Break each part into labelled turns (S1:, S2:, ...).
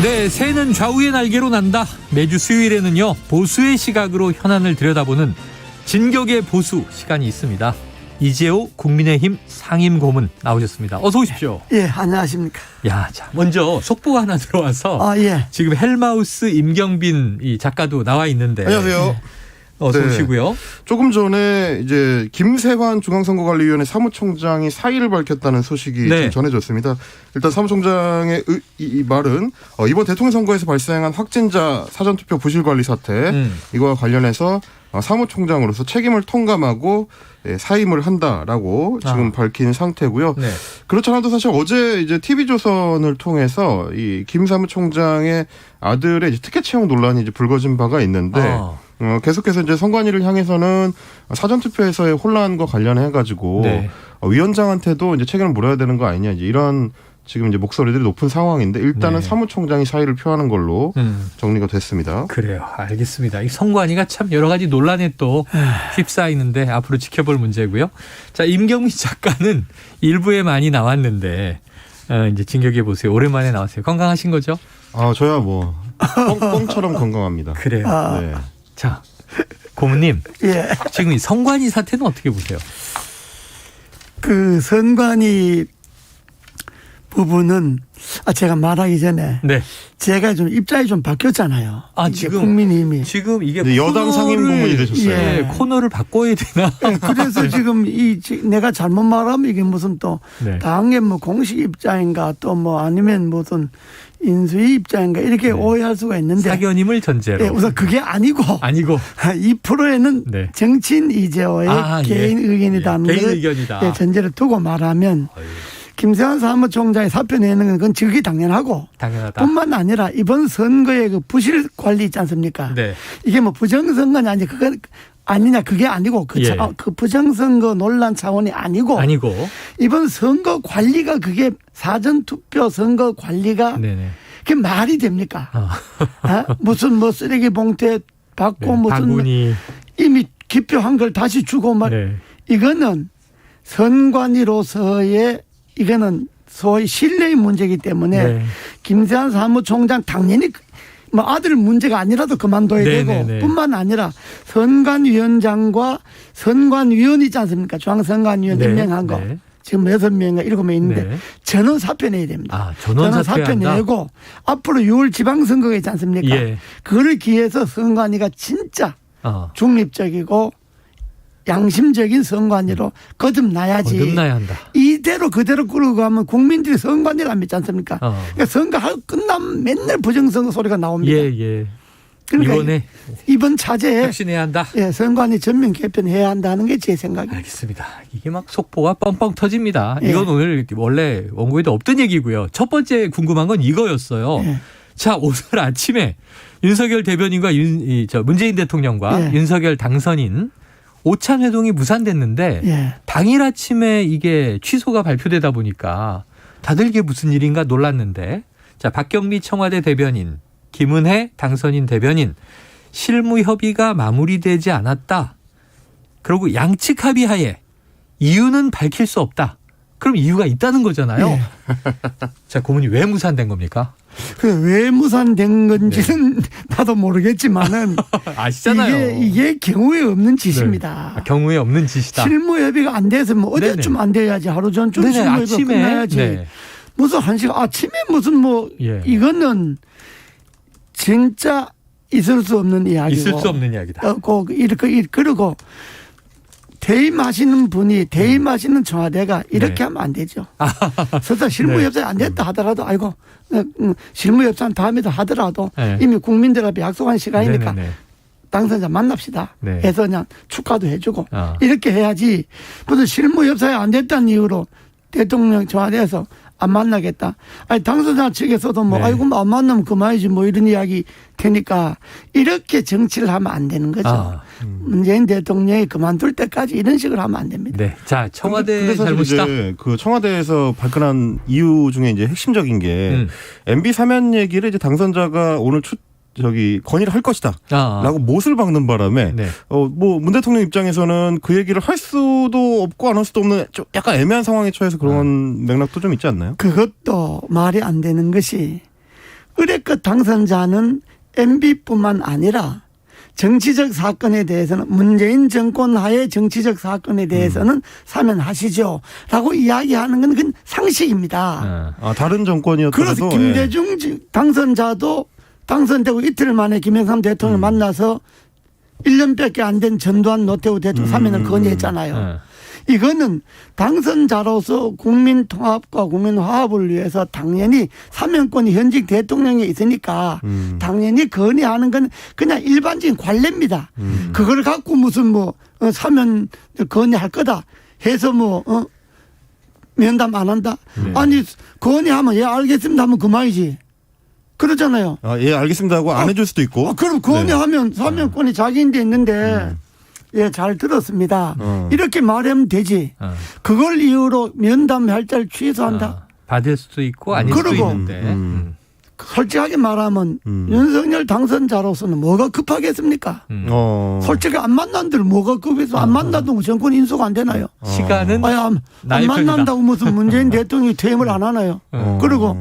S1: 네, 새는 좌우의 날개로 난다. 매주 수요일에는요, 보수의 시각으로 현안을 들여다보는 진격의 보수 시간이 있습니다. 이재호 국민의힘 상임고문 나오셨습니다. 어서 오십시오.
S2: 예, 안녕하십니까.
S1: 야, 자, 먼저 속보가 하나 들어와서
S2: 예.
S1: 지금 헬마우스 임경빈 이 작가도 나와 있는데.
S3: 안녕하세요.
S1: 어서
S3: 네.
S1: 오시고요.
S3: 조금 전에 이제 김세환 중앙선거관리위원회 사무총장이 사의를 밝혔다는 소식이
S1: 네.
S3: 지금 전해졌습니다. 일단 사무총장의 이 말은 이번 대통령 선거에서 발생한 확진자 사전투표 부실관리 사태 이거와 관련해서 사무총장으로서 책임을 통감하고 사임을 한다라고 지금 밝힌 상태고요.
S1: 네.
S3: 그렇지 않아도 사실 어제 이제 TV조선을 통해서 이 김 사무총장의 아들의 이제 특혜 채용 논란이 이제 불거진 바가 있는데 계속해서 이제 선관위를 향해서는 사전투표에서의 혼란과 관련해가지고
S1: 네.
S3: 위원장한테도 이제 책임을 물어야 되는 거 아니냐 이런 지금 이제 목소리들이 높은 상황인데 일단은
S1: 네.
S3: 사무총장이 사의를 표하는 걸로 정리가 됐습니다.
S1: 그래요. 알겠습니다. 이 선관위가 참 여러 가지 논란에 또 휩싸이는데 앞으로 지켜볼 문제고요. 자, 임경민 작가는 일부에 많이 나왔는데 이제 진격해 보세요. 오랜만에 나왔어요. 건강하신 거죠?
S3: 저야 뭐 뻥처럼 건강합니다.
S1: 그래요.
S3: 네.
S1: 자, 고문님.
S2: 예.
S1: 지금 이 선관위 사태는 어떻게 보세요?
S2: 그 선관위 부분은 제가 말하기 전에
S1: 네.
S2: 제가 좀 입장이 좀 바뀌었잖아요. 이제
S1: 지금
S2: 국민의힘이.
S1: 지금 이게
S3: 여당 상임고문이 되셨어요.
S2: 예.
S1: 코너를 바꿔야 되나?
S2: 그래서 지금 내가 잘못 말하면 이게 무슨 또
S1: 네.
S2: 당의 뭐 공식 입장인가 또 뭐 아니면 무슨 인수위 입장인가 이렇게 오해할 수가 있는데
S1: 사견임을 전제로.
S2: 예, 우선 그게 아니고 2%에는
S1: 네.
S2: 정치인 이재호의 개인 의견이라는
S1: 개인
S2: 걸
S1: 의견이다.
S2: 전제를 두고 말하면 김세환 사무총장이 사표 내는 건 지극히 당연하고
S1: 당연하다.
S2: 뿐만 아니라 이번 선거의 그 부실 관리 있지 않습니까?
S1: 네.
S2: 이게 뭐 부정선거냐 아니 그건 아니냐 그게 아니고 그 부정선거 논란 차원이 아니고 이번 선거 관리가 그게 사전투표 선거 관리가
S1: 네네.
S2: 그게 말이 됩니까? 무슨 뭐 쓰레기 봉투에 받고
S1: 네,
S2: 무슨
S1: 바구니.
S2: 이미 기표한 걸 다시 주고 막 이거는 선관위로서의 이거는 소위 신뢰의 문제이기 때문에 김세환 사무총장 당연히 뭐 아들 문제가 아니라도 그만둬야 되고 뿐만 아니라 선관위원장과 선관위원 있지 않습니까? 중앙선관위원 임명한 거. 지금 6명인가 7명 있는데 전원 사표 내야 됩니다. 전원 사표 내고 앞으로 6월 지방선거가 있지 않습니까? 그걸 기해서 선관위가 진짜 중립적이고 양심적인 선관위로 거듭나야지.
S1: 거듭나야 한다.
S2: 이대로 그대로 끌고 가면 국민들이 선관위를 안 믿지 않습니까? 그러니까 선거 끝나면 맨날 부정선거 소리가 나옵니다. 그러니까 이번 차제에
S1: 혁신해야 한다.
S2: 선관위 전면 개편해야 한다는 게 제 생각입니다.
S1: 알겠습니다. 이게 막 속보가 뻥뻥 터집니다. 이건 오늘 원래 원고에도 없던 얘기고요. 첫 번째 궁금한 건 이거였어요. 자, 오늘 아침에 윤석열 대변인과 문재인 대통령과 윤석열 당선인 오찬 회동이 무산됐는데 당일 아침에 이게 취소가 발표되다 보니까 다들 이게 무슨 일인가 놀랐는데 자, 박경미 청와대 대변인, 김은혜 당선인 대변인 실무 협의가 마무리되지 않았다. 그리고 양측 합의하에 이유는 밝힐 수 없다. 그럼 이유가 있다는 거잖아요. 자, 고문이 왜 무산된 겁니까?
S2: 왜 무산된 건지는 나도 모르겠지만은
S1: 아시잖아요.
S2: 이게 경우에 없는 짓입니다. 실무
S1: 없는 짓이다.
S2: 실무 협의가 안 돼서 뭐 어제쯤 안 돼야지 하루 전쯤 실무 협의가 끝나야지. 무슨 한 시간 아침에 무슨 뭐 이거는 진짜 있을 수 없는 이야기고.
S1: 있을 수 없는 이야기다.
S2: 그리고 퇴임하시는 분이 퇴임하시는 청와대가 이렇게 하면 안 되죠. 설사 실무협상이 안 됐다 하더라도 아이고 실무협상 다음에도 하더라도 이미 국민들 앞에 약속한 시간이니까 당선자 만납시다 해서 그냥 축하도 해주고 이렇게 해야지 무슨 실무협상이 안 됐다는 이유로 대통령 청와대에서 안 만나겠다. 아니 당선자 측에서도 뭐 아이고 뭐 안 만나면 그만이지 뭐 이런 이야기 테니까 이렇게 정치를 하면 안 되는 거죠. 문재인 대통령이 그만둘 때까지 이런 식으로 하면 안 됩니다.
S1: 자, 청와대 잘못이다.
S3: 그 청와대에서 발끈한 이유 중에 이제 핵심적인 게 MB 사면 얘기를 이제 당선자가 오늘 건의를 할 것이다. 라고 못을 박는 바람에 뭐 문 대통령 입장에서는 그 얘기를 할 수도 없고 안 할 수도 없는 좀 약간 애매한 상황에 처해서 그런 맥락도 좀 있지 않나요?
S2: 그것도 말이 안 되는 것이 의뢰급 당선자는 MB뿐만 아니라 정치적 사건에 대해서는 문재인 정권 하에 정치적 사건에 대해서는 사면하시죠. 라고 이야기하는 건 그건 상식입니다.
S3: 다른 정권이었더라도.
S2: 그래서 김대중 당선자도 당선되고 이틀 만에 김영삼 대통령을 만나서 1년밖에 안 된 전두환 노태우 대통령 사면을 건의했잖아요. 이거는 당선자로서 국민 통합과 국민 화합을 위해서 당연히 사면권이 현직 대통령에 있으니까 당연히 건의하는 건 그냥 일반적인 관례입니다. 그걸 갖고 무슨 사면 건의할 거다 해서 면담 안 한다. 아니 건의하면 예 알겠습니다 하면 그만이지. 그러잖아요.
S3: 예 알겠습니다 하고 안 해줄 수도 있고.
S2: 그럼 건의하면 사면권이 자기인데 있는데 예, 잘 들었습니다. 이렇게 말하면 되지. 그걸 이유로 면담 할자를 취소한다.
S1: 받을 수도 있고 아닐 수도 있는데.
S2: 솔직하게 말하면 윤석열 당선자로서는 뭐가 급하겠습니까? 솔직히 안 만난들 뭐가 급해서 안 만나도 정권 인수가 안 되나요?
S1: 시간은
S2: 안 만난다고 무슨 문재인 대통령이 퇴임을 안 하나요? 그리고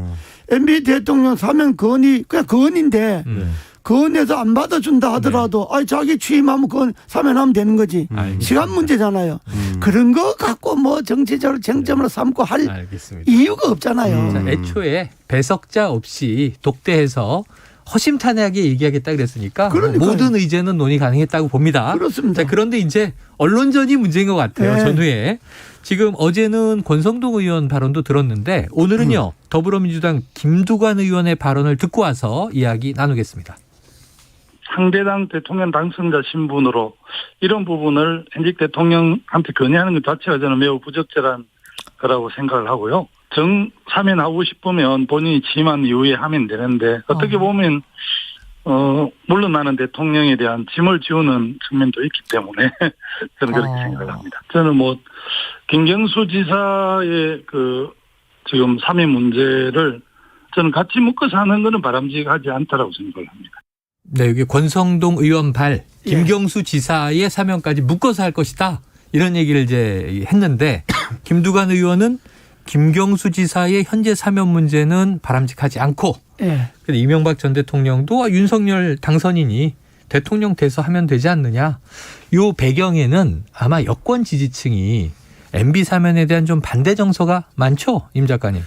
S2: MB 대통령 사면 건의 그냥 건의인데 건의해서 안 받아준다 하더라도 자기 취임하면 그건 사면하면 되는 거지. 시간 문제잖아요. 그런 거 갖고 정치적으로 쟁점으로 삼고 할 알겠습니다. 이유가 없잖아요.
S1: 자, 애초에 배석자 없이 독대해서 허심탄회하게 얘기하겠다 그랬으니까 모든 의제는 논의 가능했다고 봅니다.
S2: 그렇습니다.
S1: 자, 그런데 이제 언론전이 문제인 것 같아요. 전후에. 지금 어제는 권성동 의원 발언도 들었는데 오늘은요. 더불어민주당 김두관 의원의 발언을 듣고 와서 이야기 나누겠습니다.
S4: 상대당 대통령 당선자 신분으로 이런 부분을 현직 대통령한테 건의하는 것 자체가 저는 매우 부적절한 거라고 생각을 하고요. 사면하고 싶으면 본인이 취임한 이후에 하면 되는데 어떻게 보면 물러나는 대통령에 대한 짐을 지우는 측면도 있기 때문에 저는 그렇게 생각을 합니다. 저는 김경수 지사의 지금 사면 문제를 저는 같이 묶어서 하는 것은 바람직하지 않다라고 생각을 합니다.
S1: 네, 여기 권성동 의원 김경수 지사의 사면까지 묶어서 할 것이다. 이런 얘기를 이제 했는데 김두관 의원은 김경수 지사의 현재 사면 문제는 바람직하지 않고 근데 이명박 전 대통령도 윤석열 당선인이 대통령 돼서 하면 되지 않느냐. 요 배경에는 아마 여권 지지층이 MB 사면에 대한 좀 반대 정서가 많죠, 임 작가님.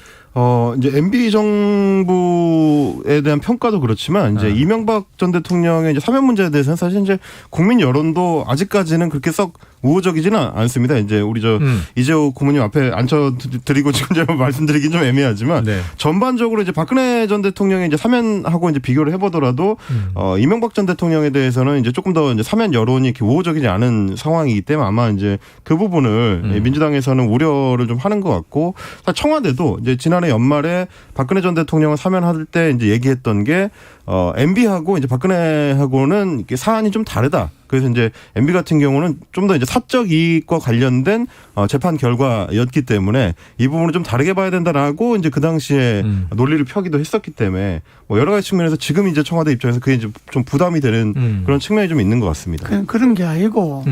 S3: 이제 MB 정부에 대한 평가도 그렇지만 이제 이명박 전 대통령의 이제 사면 문제에 대해서는 사실 이제 국민 여론도 아직까지는 그렇게 썩 우호적이지는 않습니다. 이제 우리 이재호 고모님 앞에 앉혀드리고 지금 제가 말씀드리긴 좀 애매하지만 전반적으로 이제 박근혜 전 대통령의 이제 사면하고 이제 비교를 해보더라도 이명박 전 대통령에 대해서는 이제 조금 더 이제 사면 여론이 이렇게 우호적이지 않은 상황이기 때문에 아마 이제 그 부분을 민주당에서는 우려를 좀 하는 것 같고 청와대도 이제 지난해 연말에 박근혜 전 대통령을 사면할 때 이제 얘기했던 게 MB하고 이제 박근혜하고는 이게 사안이 좀 다르다. 그래서 이제 MB 같은 경우는 좀 더 이제 사적 이익과 관련된 재판 결과였기 때문에 이 부분을 좀 다르게 봐야 된다라고 이제 그 당시에 논리를 펴기도 했었기 때문에 여러 가지 측면에서 지금 이제 청와대 입장에서 그게 이제 좀 부담이 되는 그런 측면이 좀 있는 것 같습니다.
S2: 그런 게 아니고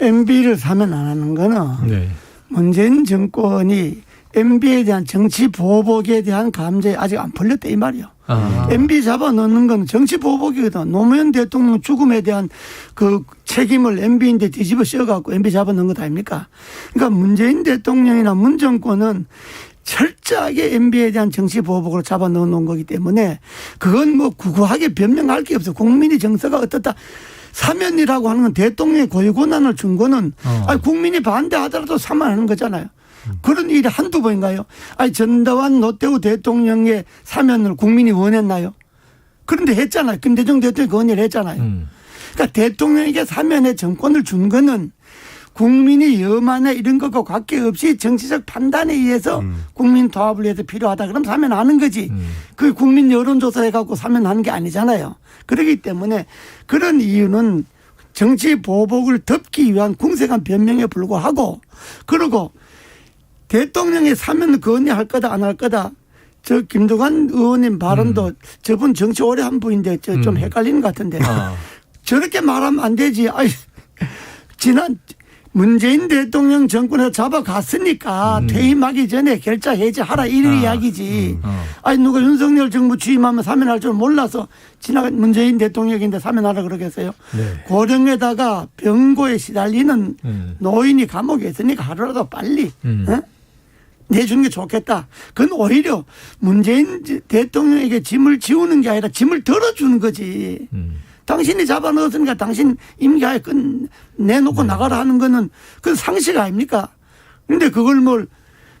S2: MB를 사면 안 하는 거는 문재인 정권이 MB에 대한 정치 보복에 대한 감정이 아직 안 풀렸다 이 말이요. MB 잡아넣는 건 정치 보복이거든. 노무현 대통령 죽음에 대한 그 책임을 MB인데 뒤집어 씌워갖고 MB 잡아넣은 것 아닙니까? 그러니까 문재인 대통령이나 문 정권은 철저하게 MB에 대한 정치 보복으로 잡아넣어 놓은 거기 때문에 그건 구구하게 변명할 게 없어. 국민의 정서가 어떻다. 사면이라고 하는 건 대통령의 고유 권한을 준 거는 국민이 반대하더라도 사면하는 거잖아요. 그런 일이 한두 번인가요? 전두환 노태우 대통령의 사면을 국민이 원했나요? 그런데 했잖아요. 김대중 대통령이 건의를 했잖아요. 그러니까 대통령에게 사면의 정권을 준 거는 국민이 여만에 이런 것과 관계없이 정치적 판단에 의해서 국민 통합을 위해서 필요하다. 그럼 사면하는 거지. 그 국민 여론조사해 갖고 사면하는 게 아니잖아요. 그렇기 때문에 그런 이유는 정치 보복을 덮기 위한 궁색한 변명에 불과하고 그리고 대통령의 사면을 건의할 거다 안 할 거다. 김두관 의원님 발언도 저분 정치 오래 한 분인데 좀 헷갈리는 것 같은데 저렇게 말하면 안 되지. 지난 문재인 대통령 정권에서 잡아갔으니까 퇴임하기 전에 결자 해제하라 이런 이야기지. 아니 누가 윤석열 정부 취임하면 사면할 줄 몰라서 지나간 문재인 대통령인데 사면하라 그러겠어요.
S1: 네.
S2: 고령에다가 병고에 시달리는 노인이 감옥에 있으니까 하루라도 빨리 내주는 게 좋겠다. 그건 오히려 문재인 대통령에게 짐을 지우는 게 아니라 짐을 덜어주는 거지. 당신이 잡아넣었으니까 당신 임기하에 내놓고 나가라 하는 거는 그건 상식 아닙니까? 그런데 그걸 뭘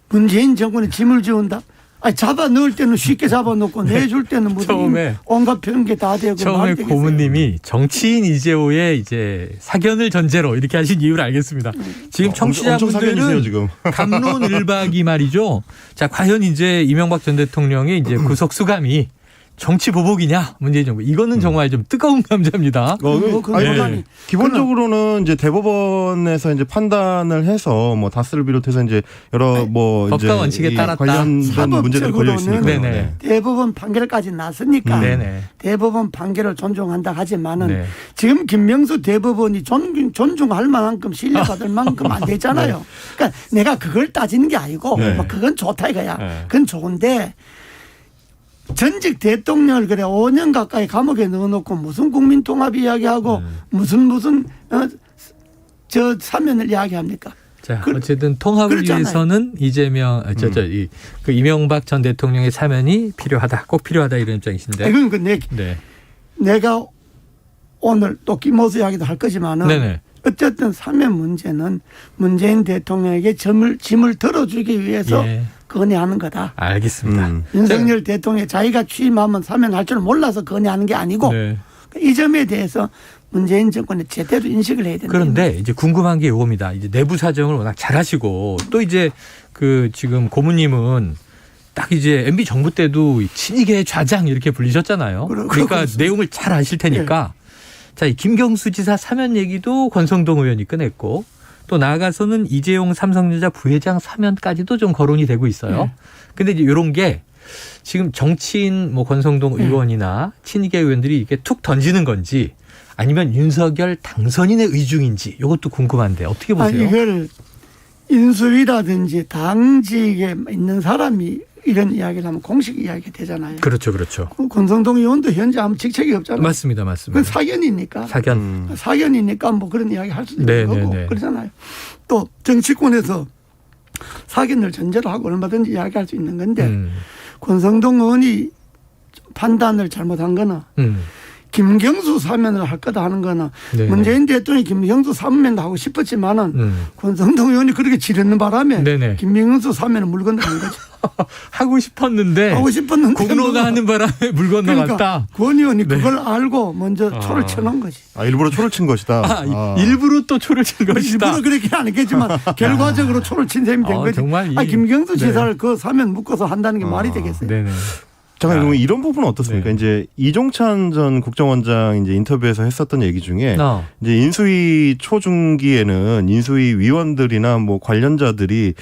S2: 문재인 정권에 짐을 지운다? 아니 잡아 넣을 때는 쉽게 잡아 넣고 내줄 때는 무슨
S1: 처음에
S2: 온갖 편게 다 되고
S1: 처음에 고문님이 정치인 이재호의 이제 사견을 전제로 이렇게 하신 이유를 알겠습니다. 지금 청취자분들은
S3: 지금.
S1: 갑론을박이 말이죠. 자 과연 이제 이명박 전 대통령의 이제 구속 수감이 정치 보복이냐 문재인 정부 이거는 정말 좀 뜨거운 감자입니다.
S3: 아니, 기본적으로는 이제 대법원에서 이제 판단을 해서 뭐 다스를 비롯해서 이제 여러 뭐
S1: 법과
S3: 이제
S1: 원칙에 따랐다.
S3: 관련된 문제들이 걸려 있으니까.
S1: 네네.
S2: 대법원 판결까지 났으니까 대법원 판결을 존중한다 하지만은 지금 김명수 대법원이 존중할 만큼 신뢰받을 만큼 안 되잖아요. 그러니까 내가 그걸 따지는 게 아니고 뭐 그건 좋다 이거야. 그건 좋은데. 전직 대통령을 그래 5년 가까이 감옥에 넣어놓고 무슨 국민통합 이야기하고 무슨 저 사면을 이야기합니까?
S1: 자 어쨌든 통합을
S2: 그렇잖아요.
S1: 위해서는 이재명 그 이명박 전 대통령의 사면이 필요하다, 꼭 필요하다 이런 입장이신데.
S2: 그건 내가 오늘 또 김호수 이야기도 할 거지만은 어쨌든 사면 문제는 문재인 대통령에게 짐을 덜어주기 위해서. 건의하는 거다.
S1: 알겠습니다.
S2: 윤석열 대통령이 자기가 취임하면 사면할 줄 몰라서 건의하는 게 아니고 이 점에 대해서 문재인 정권이 제대로 인식을 해야 된다.
S1: 그런데 이제 궁금한 게 이겁니다. 이제 내부 사정을 워낙 잘하시고 또 이제 그 지금 고문님은 딱 이제 MB 정부 때도 친이계 좌장 이렇게 불리셨잖아요. 그러니까 내용을 잘 아실 테니까 자, 이 김경수 지사 사면 얘기도 권성동 의원이 꺼냈고. 또 나아가서는 이재용 삼성전자 부회장 사면까지도 좀 거론이 되고 있어요. 근데 이제 이런 게 지금 정치인 뭐 권성동 의원이나 친이계 의원들이 이렇게 툭 던지는 건지 아니면 윤석열 당선인의 의중인지 이것도 궁금한데 어떻게 보세요?
S2: 이걸 인수위라든지 당직에 있는 사람이 이런 이야기를 하면 공식 이야기가 되잖아요.
S1: 그렇죠.
S2: 권성동 의원도 현재 아무 직책이 없잖아요.
S1: 맞습니다.
S2: 그건 사견이니까. 사견이니까 뭐 그런 이야기 할 수도 있는 거고 그러잖아요. 또 정치권에서 사견을 전제로 하고 얼마든지 이야기할 수 있는 건데 권성동 의원이 판단을 잘못한 거는 김경수 사면을 할 거다 하는 거는 문재인 대통령이 김경수 사면도 하고 싶었지만은 권성동 의원이 그렇게 지르는 바람에 김경수 사면을 물 건너간 거죠.
S1: 하고 싶었는데 공로가 하는 바람에 물 건너갔다.
S2: 그러니까 권 의원이 그걸 알고 먼저 초를 쳐놓은 거지.
S3: 일부러 초를 친 것이다.
S1: 일부러 또 초를 친 것이다.
S2: 일부러 그렇게 안 했겠지만 결과적으로 초를 친 셈이 된 거지.
S1: 정말
S2: 김경수 지사를 그 사면 묶어서 한다는 게 말이 되겠어요.
S3: 잠깐 그러면 이런 부분은 어떻습니까? 이제 이종찬 전 국정원장 이제 인터뷰에서 했었던 얘기 중에 이제 인수위 초중기에는 인수위 위원들이나 뭐 관련자들이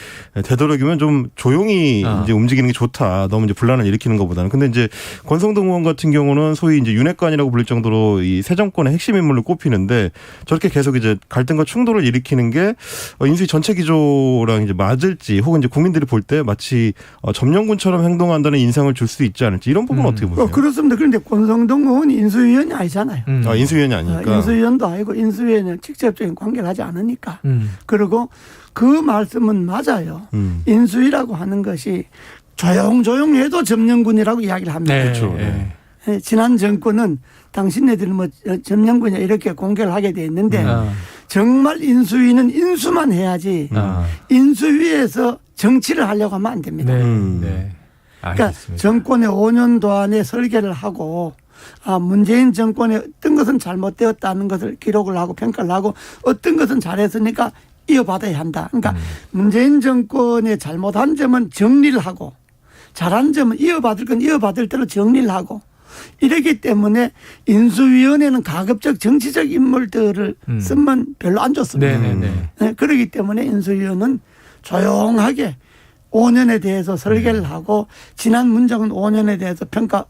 S3: 되도록이면 좀 조용히 이제 움직이는 게 좋다. 너무 이제 분란을 일으키는 것보다는. 근데 이제 권성동 의원 같은 경우는 소위 이제 윤핵관이라고 불릴 정도로 이 새 정권의 핵심 인물로 꼽히는데 저렇게 계속 이제 갈등과 충돌을 일으키는 게 인수위 전체 기조랑 이제 맞을지 혹은 이제 국민들이 볼 때 마치 점령군처럼 행동한다는 인상을 줄 수 있지 않을지 이런 부분은 어떻게 보세요?
S2: 그렇습니다. 그런데 권성동 의원이 인수위원이 아니잖아요.
S3: 인수위원이 아니니까.
S2: 인수위원도 아니고 인수위에는 직접적인 관계를 하지 않으니까. 그리고 그 말씀은 맞아요. 인수위라고 하는 것이 조용조용해도 점령군이라고 이야기를 합니다.
S3: 그렇죠.
S2: 지난 정권은 당신네들 뭐 점령군이야 이렇게 공개를 하게 돼 있는데 정말 인수위는 인수만 해야지 인수위에서 정치를 하려고 하면 안 됩니다. 그러니까 정권의 5년도 안에 설계를 하고 문재인 정권의 어떤 것은 잘못되었다는 것을 기록을 하고 평가를 하고 어떤 것은 잘했으니까 이어받아야 한다. 그러니까 문재인 정권의 잘못한 점은 정리를 하고 잘한 점은 이어받을 건 이어받을 대로 정리를 하고 이렇기 때문에 인수위원회는 가급적 정치적 인물들을 쓰면 별로 안 좋습니다. 그렇기 때문에 인수위원은 조용하게 5년에 대해서 설계를 하고 지난 문정은 5년에 대해서 평가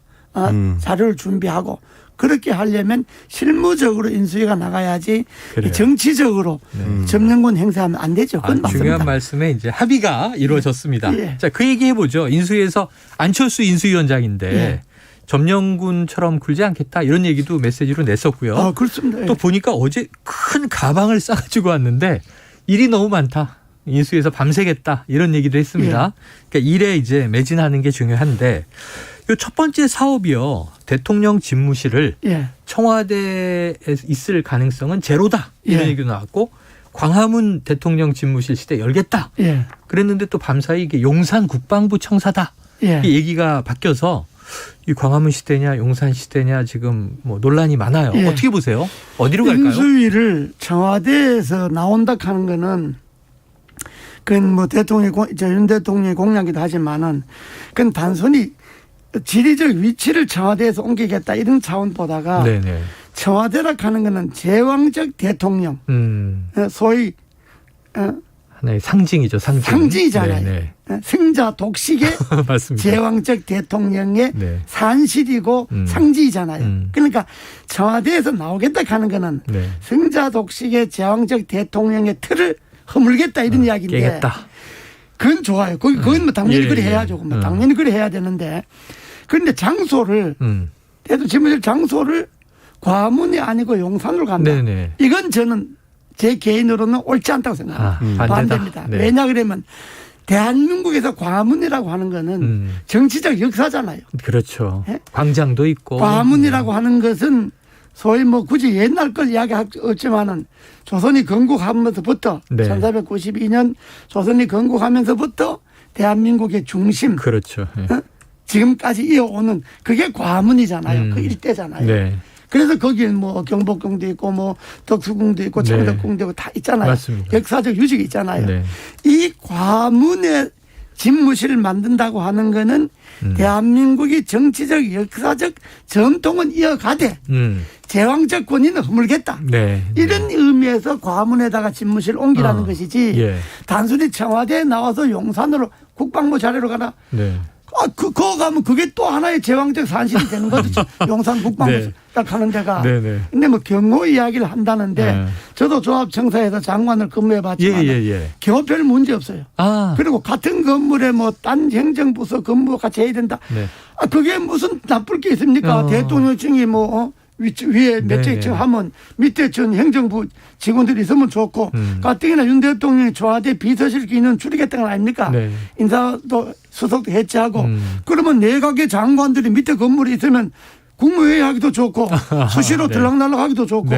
S2: 자료를 준비하고 그렇게 하려면 실무적으로 인수위가 나가야지 정치적으로 점령권 행사하면 안 되죠. 그건 맞습니다.
S1: 중요한 말씀에 이제 합의가 이루어졌습니다.
S2: 예.
S1: 자, 그 얘기 해보죠. 인수위에서 안철수 인수위원장인데
S2: 예.
S1: 점령군처럼 굴지 않겠다 이런 얘기도 메시지로 냈었고요.
S2: 그렇습니다.
S1: 또 보니까 어제 큰 가방을 싸가지고 왔는데 일이 너무 많다. 인수위에서 밤새겠다 이런 얘기도 했습니다. 그러니까 일에 이제 매진하는 게 중요한데 이 첫 번째 사업이요. 대통령 집무실을 청와대에 있을 가능성은 제로다 이런 얘기도 나왔고 광화문 대통령 집무실 시대 열겠다. 그랬는데 또 밤사이 이게 용산 국방부 청사다. 이 얘기가 바뀌어서 이 광화문 시대냐 용산 시대냐 지금 뭐 논란이 많아요. 어떻게 보세요? 어디로 갈까요?
S2: 인수위를 청와대에서 나온다 하는 거는 그건 뭐 윤 대통령의 공약이기도 하지만은 그건 단순히 지리적 위치를 청와대에서 옮기겠다 이런 차원보다가 청와대라 하는 거는 제왕적 대통령 소위
S1: 하나의 상징이죠.
S2: 상징이잖아요. 승자 독식의
S1: 맞습니다.
S2: 제왕적 대통령의 산실이고 상징이잖아요. 그러니까 청와대에서 나오겠다 하는 거는 승자 독식의 제왕적 대통령의 틀을 허물겠다 이런 이야기인데
S1: 깨겠다.
S2: 그건 좋아요. 그건 뭐 당연히 그래 해야죠. 뭐 당연히 그래 해야 되는데 그런데 장소를 대통령 집무실 장소를 과문이 아니고 용산으로 간다. 이건 저는 제 개인으로는 옳지 않다고 생각합니다. 반대입니다. 왜냐 그러면 대한민국에서 과문이라고 하는 거는 정치적 역사잖아요.
S1: 그렇죠. 광장도 있고.
S2: 과문이라고 하는 것은 소위 뭐 굳이 옛날 걸 이야기할 수 없지만은 조선이 건국하면서부터 1492년 조선이 건국하면서부터 대한민국의 중심.
S1: 그렇죠.
S2: 지금까지 이어오는 그게 과문이잖아요. 그 일대잖아요. 그래서 거기는 뭐 경복궁도 있고 뭐 덕수궁도 있고 창덕궁도 있고 다 있잖아요.
S1: 맞습니다.
S2: 역사적 유적이 있잖아요. 이 과문의 집무실을 만든다고 하는 거는 대한민국이 정치적 역사적 전통은 이어가되 제왕적 권위는 허물겠다. 이런 의미에서 과문에다가 집무실 옮기라는 것이지 단순히 청와대에 나와서 용산으로 국방부 자리로 가라. 그거 가면 그게 또 하나의 제왕적 산실이 되는 거죠. 용산 국방부 딱 하는 데가. 근데 뭐 경호 이야기를 한다는데 저도 조합청사에서 장관을 근무해봤지만 경호 별 문제 없어요. 그리고 같은 건물에 뭐 딴 행정부서 근무 같이 해야 된다. 그게 무슨 나쁠 게 있습니까? 대통령층이 뭐 위에 몇째 층 하면 밑에 전 행정부 직원들이 있으면 좋고 가뜩이나 윤 대통령이 청와대 비서실 기능 줄이겠다는 거 아닙니까? 인사도 수석도 해체하고 그러면 내각의 장관들이 밑에 건물에 있으면 국무회의 하기도 좋고 수시로 들락날락 하기도 좋고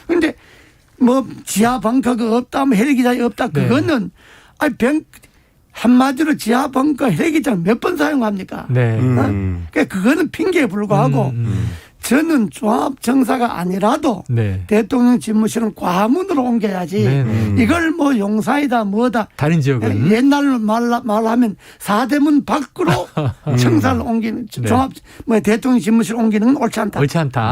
S2: 그런데 뭐 지하 벙커가 없다 뭐 헬기장이 없다 그거는 한마디로 지하 벙커 헬기장 몇 번 사용합니까? 그러니까 그거는 핑계에 불과하고 저는 조합청사가 아니라도 대통령 집무실은 과문으로 옮겨야지 이걸 뭐 용산이다 뭐다
S1: 다른 지역은
S2: 옛날로 말하면 사대문 밖으로 청사를 옮기는 조합 뭐 대통령 집무실 옮기는 건 옳지 않다.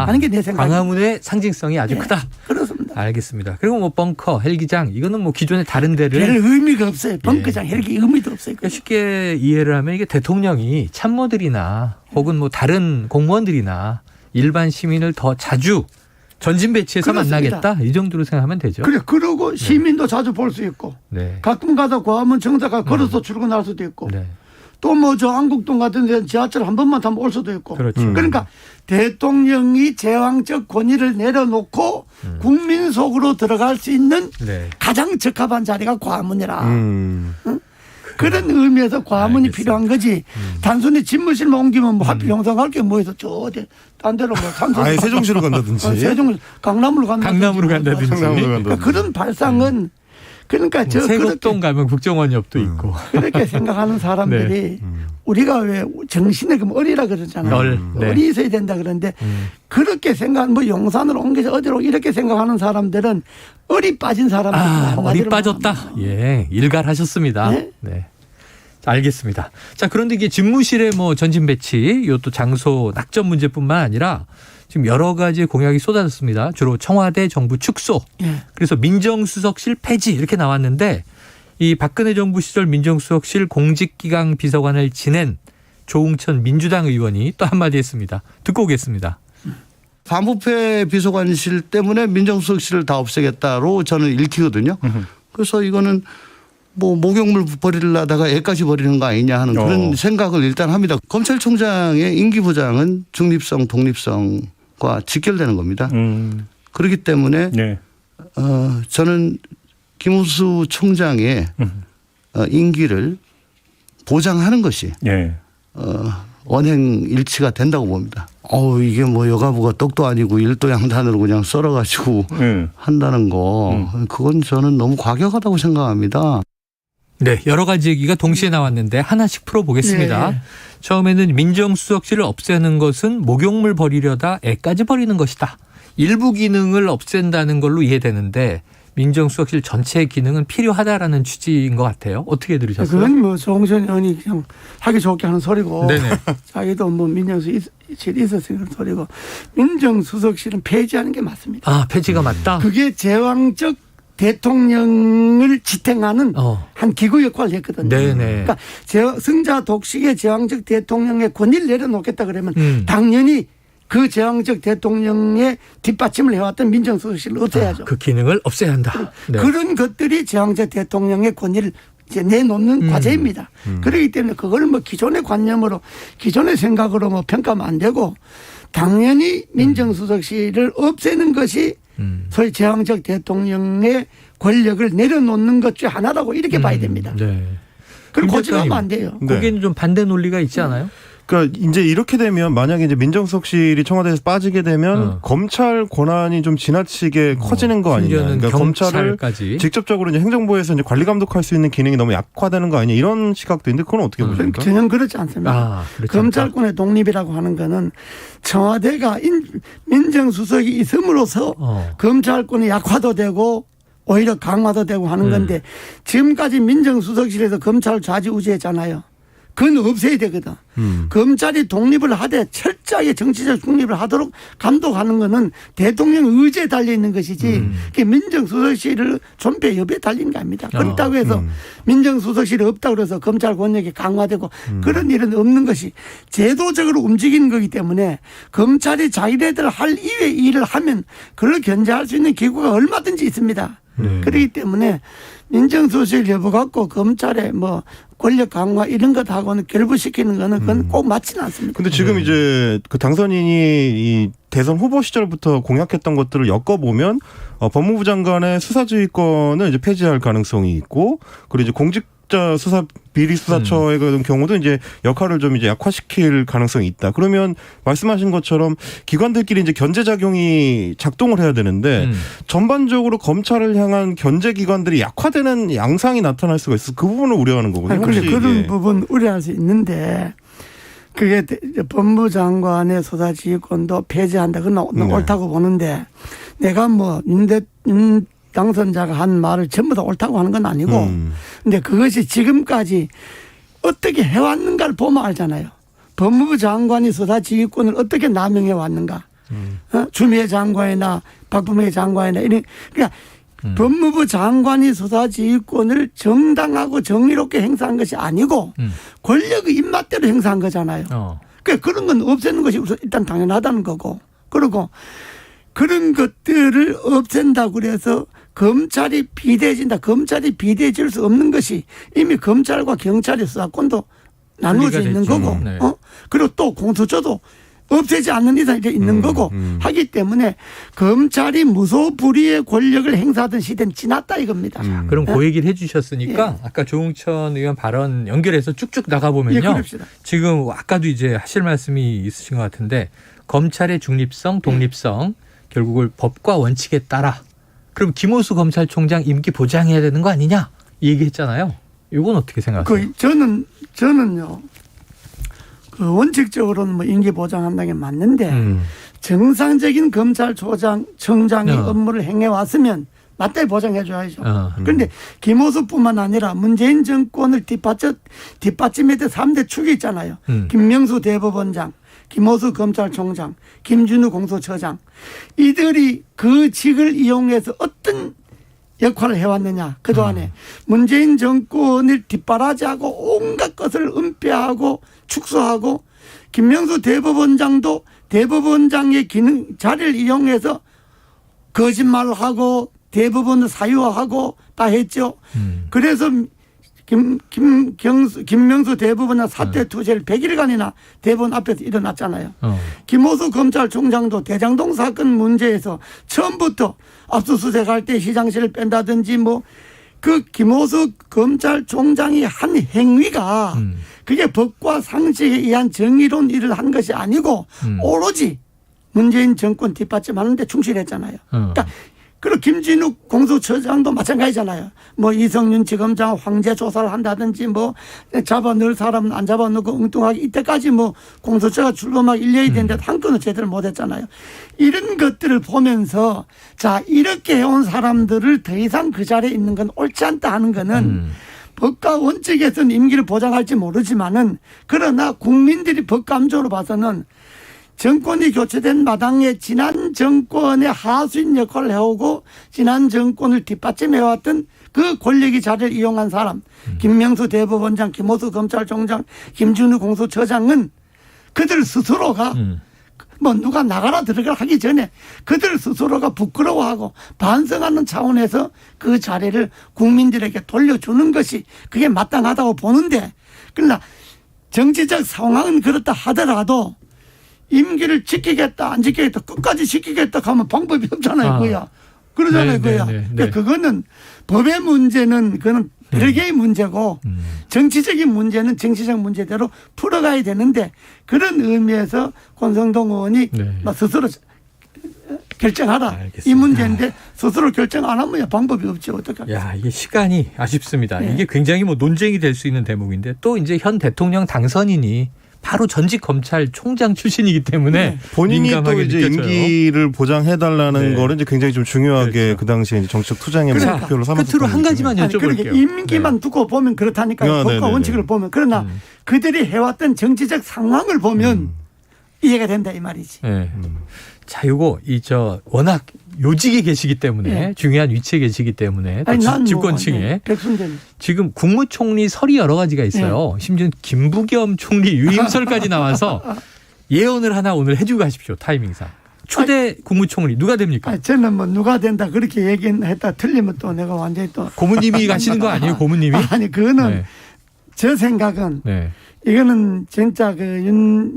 S2: 하는 게 내 생각입니다.
S1: 광화문의 상징성이 아주 크다.
S2: 그렇습니다.
S1: 알겠습니다. 그리고 뭐 벙커, 헬기장 이거는 뭐 기존의 다른 데를
S2: 별 의미가 없어요. 벙커장, 헬기 의미도 없어요.
S1: 그러니까 쉽게 이해를 하면 이게 대통령이 참모들이나 혹은 뭐 다른 공무원들이나 일반 시민을 더 자주 전진 배치해서 만나겠다 이 정도로 생각하면 되죠.
S2: 그리고 시민도 자주 볼 수 있고 가끔 가다 광화문 청사가 걸어서 출근할 수도 있고 또 뭐 저 안국동 같은 데 지하철 한 번만 타면 올 수도 있고 그러니까 대통령이 제왕적 권위를 내려놓고 국민 속으로 들어갈 수 있는 가장 적합한 자리가 과문이라. 그런 의미에서 과문이 필요한 거지. 단순히 집무실만 옮기면 뭐 하필 용산 갈 게 뭐 있어. 저 어디 딴 데로 뭐 삼성.
S3: 아예 세종시로 간다든지.
S2: 세종 강남으로 간다든지. 그러니까 그런 발상은 그러니까
S1: 뭐 세곡동 가면 국정원역도 있고.
S2: 그렇게 생각하는 사람들이 우리가 왜 정신에 그럼 어리라 그러잖아요. 어리 있어야 된다 그러는데 그렇게 생각 뭐 용산으로 옮겨서 어디로 이렇게 생각하는 사람들은 어리 빠진 사람들.
S1: 어리 빠졌다. 일갈하셨습니다. 자, 알겠습니다. 자, 그런데 이게 집무실의 뭐 전진 배치, 이것도 장소 낙점 문제뿐만 아니라 지금 여러 가지 공약이 쏟아졌습니다. 주로 청와대 정부 축소. 그래서 민정수석실 폐지 이렇게 나왔는데 이 박근혜 정부 시절 민정수석실 공직기강 비서관을 지낸 조웅천 민주당 의원이 또 한마디 했습니다. 듣고 오겠습니다.
S5: 반부패 비서관실 때문에 민정수석실을 다 없애겠다로 저는 읽히거든요. 그래서 이거는 뭐 목욕물 버리려다가 애까지 버리는 거 아니냐 하는 그런 생각을 일단 합니다. 검찰총장의 임기 보장은 중립성, 독립성과 직결되는 겁니다. 그렇기 때문에 네. 저는 김우수 총장의 임기를 보장하는 것이 네. 언행 일치가 된다고 봅니다. 이게 뭐 여가부가 떡도 아니고 일도 양단으로 그냥 썰어가지고 한다는 거 그건 저는 너무 과격하다고 생각합니다.
S1: 네, 여러 가지 얘기가 동시에 나왔는데 하나씩 풀어보겠습니다. 네. 처음에는 민정수석실을 없애는 것은 목욕물 버리려다 애까지 버리는 것이다. 일부 기능을 없앤다는 걸로 이해되는데 민정수석실 전체의 기능은 필요하다라는 취지인 것 같아요. 어떻게 들으셨어요?
S2: 그건 뭐 조홍천 의원이 그냥 하기 좋게 하는 소리고
S1: 네네.
S2: 자기도 뭐 민정수석실이 있어서 그런 소리고 민정수석실은 폐지하는 게 맞습니다.
S1: 아, 폐지가 맞다?
S2: 그게 제왕적 대통령을 지탱하는 한 기구 역할을 했거든요.
S1: 네네.
S2: 그러니까 승자 독식의 제왕적 대통령의 권위를 내려놓겠다 그러면 당연히 그 제왕적 대통령의 뒷받침을 해왔던 민정수석실을 없애야죠.
S1: 그 기능을 없애야 한다.
S2: 네. 그런 것들이 제왕적 대통령의 권위를 이제 내놓는 과제입니다. 그렇기 때문에 그걸 뭐 기존의 관념으로 기존의 생각으로 뭐 평가하면 안 되고 당연히 민정수석실을 없애는 것이 소위 제왕적 대통령의 권력을 내려놓는 것 중 하나라고 이렇게 봐야 됩니다.
S1: 네.
S2: 그걸 고집하면 안 돼요.
S1: 거기는 좀 반대 논리가 있지 않아요?
S3: 그러니까 이제 이렇게 되면 만약에 이제 민정수석실이 청와대에서 빠지게 되면 검찰 권한이 좀 지나치게 커지는 거 아니냐. 그러니까 검찰을 직접적으로 이제 행정부에서 이제 관리 감독할 수 있는 기능이 너무 약화되는 거 아니냐 이런 시각도 있는데 그건 어떻게 보십니까?
S2: 전혀 그렇지 않습니다. 검찰권의 독립이라고 하는 거는 청와대가 민정수석이 있음으로써 검찰권이 약화도 되고 오히려 강화도 되고 하는 건데 지금까지 민정수석실에서 검찰을 좌지우지했잖아요. 그건 없애야 되거든. 검찰이 독립을 하되 철저하게 정치적 중립을 하도록 감독하는 거는 대통령 의지에 달려있는 것이지 그게 민정수석실을 존폐 여부에 달리는 게 아닙니다. 그렇다고 해서 민정수석실이 없다고 해서 검찰 권력이 강화되고 그런 일은 없는 것이 제도적으로 움직이는 거기 때문에 검찰이 자기네들 할 이외의 일을 하면 그걸 견제할 수 있는 기구가 얼마든지 있습니다. 그렇기 때문에 민정수석실 여부 갖고 검찰의 뭐 권력 강화 이런 것하고는 결부시키는 거는 그건 꼭 맞지는 않습니다.
S3: 근데 지금 이제 그 당선인이 이 대선 후보 시절부터 공약했던 것들을 엮어보면 법무부 장관의 수사지휘권을 이제 폐지할 가능성이 있고 그리고 이제 공직자 수사 비리수사처의 그런 경우도 이제 역할을 좀 이제 약화시킬 가능성이 있다. 그러면 말씀하신 것처럼 기관들끼리 이제 견제작용이 작동을 해야 되는데 전반적으로 검찰을 향한 견제기관들이 약화되는 양상이 나타날 수가 있어서 그 부분을 우려하는 거거든요.
S2: 그런데 그런 부분 우려할 수 있는데 그게 법무부 장관의 수사지휘권도 폐지한다. 그건 옳다고 보는데 내가 뭐 윤 당선자가 한 말을 전부 다 옳다고 하는 건 아니고 근데 그것이 지금까지 어떻게 해왔는가를 보면 알잖아요. 법무부 장관이 수사지휘권을 어떻게 남용해 왔는가. 추미애 장관이나 박범계 장관이나 이런 그러니까 법무부 장관이 수사지휘권을 정당하고 정의롭게 행사한 것이 아니고 권력의 입맛대로 행사한 거잖아요. 그러니까 그런 건 없애는 것이 일단 당연하다는 거고 그리고 그런 것들을 없앤다고 그래서 검찰이 비대해진다. 검찰이 비대해질 수 없는 것이 이미 검찰과 경찰의 수사권도 나누어져 있는 거고
S1: 네.
S2: 그리고 또 공수처도 없애지 않는 이상 이제 있는 거고 하기 때문에 검찰이 무소불위의 권력을 행사하던 시대는 지났다 이겁니다.
S1: 그럼 그 얘기를 해 주셨으니까 아까 조응천 의원 발언 연결해서 쭉쭉 나가보면요. 지금 아까도 이제 하실 말씀이 있으신 것 같은데 검찰의 중립성, 독립성 결국을 법과 원칙에 따라 그럼 김호수 검찰총장 임기 보장해야 되는 거 아니냐 이 얘기했잖아요. 이건 어떻게 생각하세요?
S2: 저는요. 그 원칙적으로는 뭐 임기 보장한다는 게 맞는데 정상적인 검찰총장이 업무를 행해 왔으면 맞다이 보장해 줘야죠. 그런데 김호수뿐만 아니라 문재인 정권을 뒷받침했던 3대 축이 있잖아요. 김명수 대법원장, 김호수 검찰총장, 김준우 공수처장 이들이 그 직을 이용해서 어떤 역할을 해왔느냐. 그동안에 문재인 정권을 뒷바라지하고 온갖 것을 은폐하고 축소하고 김명수 대법원장도 대법원장의 자리를 이용해서 거짓말을 하고 대법원을 사유화하고 다 했죠. 그래서 김명수 대법원장 사퇴 투쟁을 100일간이나 대법원 앞에서 일어났잖아요. 김호수 검찰총장도 대장동 사건 문제에서 처음부터 압수수색할 때 시장실을 뺀다든지 뭐 그 김호수 검찰총장이 한 행위가 그게 법과 상식에 의한 정의로운 일을 한 것이 아니고 오로지 문재인 정권 뒷받침하는 데 충실했잖아요. 그러니까 그리고 김진욱 공수처장도 마찬가지잖아요. 뭐 이성윤 지검장 황제 조사를 한다든지 뭐 잡아 넣을 사람은 안 잡아 넣고 엉뚱하게 이때까지 뭐 공수처가 출범하기 1년이 됐는데 한 건은 제대로 못했잖아요. 이런 것들을 보면서 자 이렇게 해온 사람들을 더 이상 그 자리에 있는 건 옳지 않다 하는 거는 법과 원칙에서는 임기를 보장할지 모르지만은 그러나 국민들이 법 감정으로 봐서는 정권이 교체된 마당에 지난 정권의 하수인 역할을 해오고 지난 정권을 뒷받침해왔던 그 권력의 자리를 이용한 사람 김명수 대법원장, 김호수 검찰총장, 김준우 공수처장은 그들 스스로가 뭐 누가 나가라 들어가라 하기 전에 그들 스스로가 부끄러워하고 반성하는 차원에서 그 자리를 국민들에게 돌려주는 것이 그게 마땅하다고 보는데 그러나 정치적 상황은 그렇다 하더라도 임기를 지키겠다 안 지키겠다 끝까지 지키겠다 하면 방법이 없잖아요. 그거야. 그러잖아요. 그거야. 그러니까 그거는 법의 문제는 그거는 별개의 문제고 정치적인 문제는 정치적 문제대로 풀어가야 되는데 그런 의미에서 권성동 의원이 스스로 결정하라.
S1: 알겠습니다.
S2: 이 문제인데 스스로 결정 안 하면 방법이 없죠. 어떡하겠어요.
S1: 야, 이게 시간이 아쉽습니다. 이게 굉장히 뭐 논쟁이 될 수 있는 대목인데 또 이제 현 대통령 당선인이 바로 전직 검찰총장 출신이기 때문에
S3: 본인이 또 이제
S1: 느껴져요.
S3: 임기를 보장해달라는 거를 이제 굉장히 좀 중요하게 그 당시에 이제 정치적 투쟁의 목표로 삼았어요.
S1: 끝으로 한 가지만 여쭤볼게요.
S2: 그러니까 임기만 두고 보면 그렇다니까요. 법과 원칙을 보면. 그러나 그들이 해왔던 정치적 상황을 보면 이해가 된다 이 말이지.
S1: 자, 요거 워낙 요직에 계시기 때문에 중요한 위치에 계시기 때문에 집권층에 지금 국무총리 설이 여러 가지가 있어요. 심지어 김부겸 총리 유임설까지 나와서 예언을 하나 오늘 해주고 가십시오. 타이밍상. 초대 국무총리 누가 됩니까?
S2: 저는 뭐 누가 된다 그렇게 얘기했다 틀리면 또 내가 완전히 또
S1: 고모님이 가시는 거 아니에요? 고모님이?
S2: 아니 그거는 제 생각은 이거는 진짜 그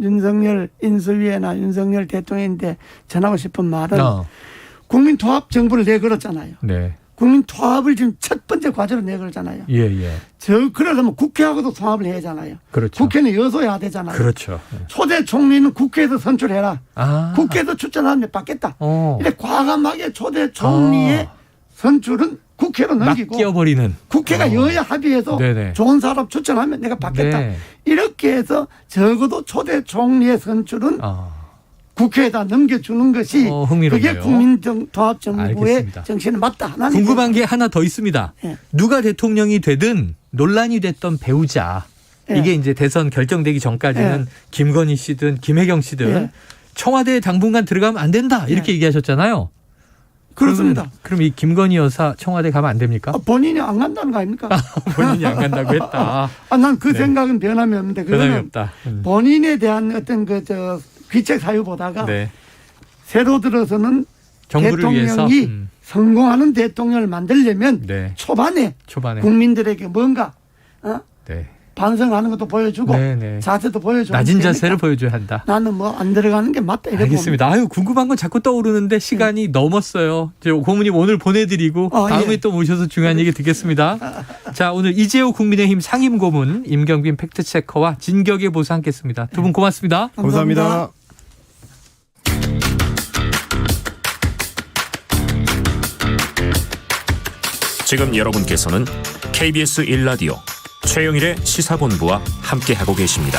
S2: 윤석열 인수위나 윤석열 대통령인데 전하고 싶은 말은 국민 통합 정부를 내걸었잖아요. 국민 통합을 지금 첫 번째 과제로 내걸었잖아요. 그러려면 국회하고도 통합을 해야 하잖아요.
S1: 그렇죠.
S2: 국회는 여소해야 되잖아요.
S1: 그렇죠.
S2: 초대 총리는 국회에서 선출해라. 국회에서 추천하면 받겠다. 이렇게 과감하게 초대 총리의 선출은 국회로 넘기고
S1: 맡겨버리는.
S2: 국회가 여야 합의해서 좋은 사람 추천하면 내가 받겠다. 이렇게 해서 적어도 초대 총리의 선출은 국회에다 넘겨주는 것이 그게 국민통합정부의 정신에 맞다.
S1: 궁금한 게 하나 더 있습니다. 누가 대통령이 되든 논란이 됐던 배우자. 이게 이제 대선 결정되기 전까지는 김건희 씨든 김혜경 씨든 청와대에 당분간 들어가면 안 된다. 이렇게 얘기하셨잖아요.
S2: 그렇습니다.
S1: 그럼 이 김건희 여사 청와대 가면 안 됩니까?
S2: 본인이 안 간다는 거 아닙니까?
S1: 본인이 안 간다고 했다.
S2: 난 그 생각은 변함이 없는데
S1: 변함이 없다.
S2: 본인에 대한 어떤 귀책 사유보다가 새로 들어서는 대통령이 성공하는 대통령을 만들려면 초반에 국민들에게 뭔가 반성하는 것도 보여주고 자세도 보여주고
S1: 낮은 자세를 보여줘야 한다.
S2: 나는 뭐 안 들어가는 게 맞다.
S1: 알겠습니다. 아유 궁금한 건 자꾸 떠오르는데 시간이 넘었어요. 고모님 오늘 보내드리고 다음에 또 모셔서 중요한 얘기 듣겠습니다. 자 오늘 이재호 국민의힘 상임고문 임경빈 팩트체커와 진격의 보수 함께했습니다. 두 분 고맙습니다.
S3: 감사합니다.
S6: 지금 여러분께서는 KBS 1라디오 최영일의 시사본부와 함께하고 계십니다.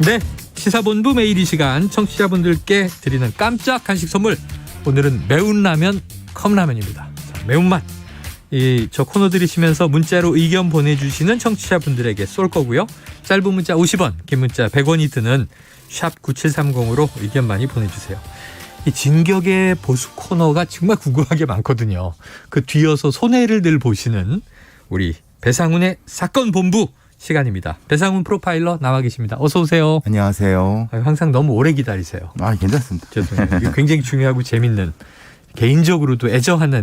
S1: 네, 시사본부 매일 이 시간 청취자분들께 드리는 깜짝 간식 선물. 오늘은 매운 라면 컵라면입니다. 매운맛. 저 코너 들으시면서 문자로 의견 보내주시는 청취자분들에게 쏠 거고요. 짧은 문자 50원, 긴 문자 100원이 드는 샵 9730으로 의견 많이 보내주세요. 이 진격의 보수 코너가 정말 궁금한 게 많거든요. 그 뒤어서 손해를 늘 보시는 우리 배상훈의 사건 본부 시간입니다. 배상훈 프로파일러 나와 계십니다. 어서 오세요.
S7: 안녕하세요.
S1: 항상 너무 오래 기다리세요.
S7: 괜찮습니다.
S1: 죄송해요. 굉장히 중요하고 재밌는, 개인적으로도 애정하는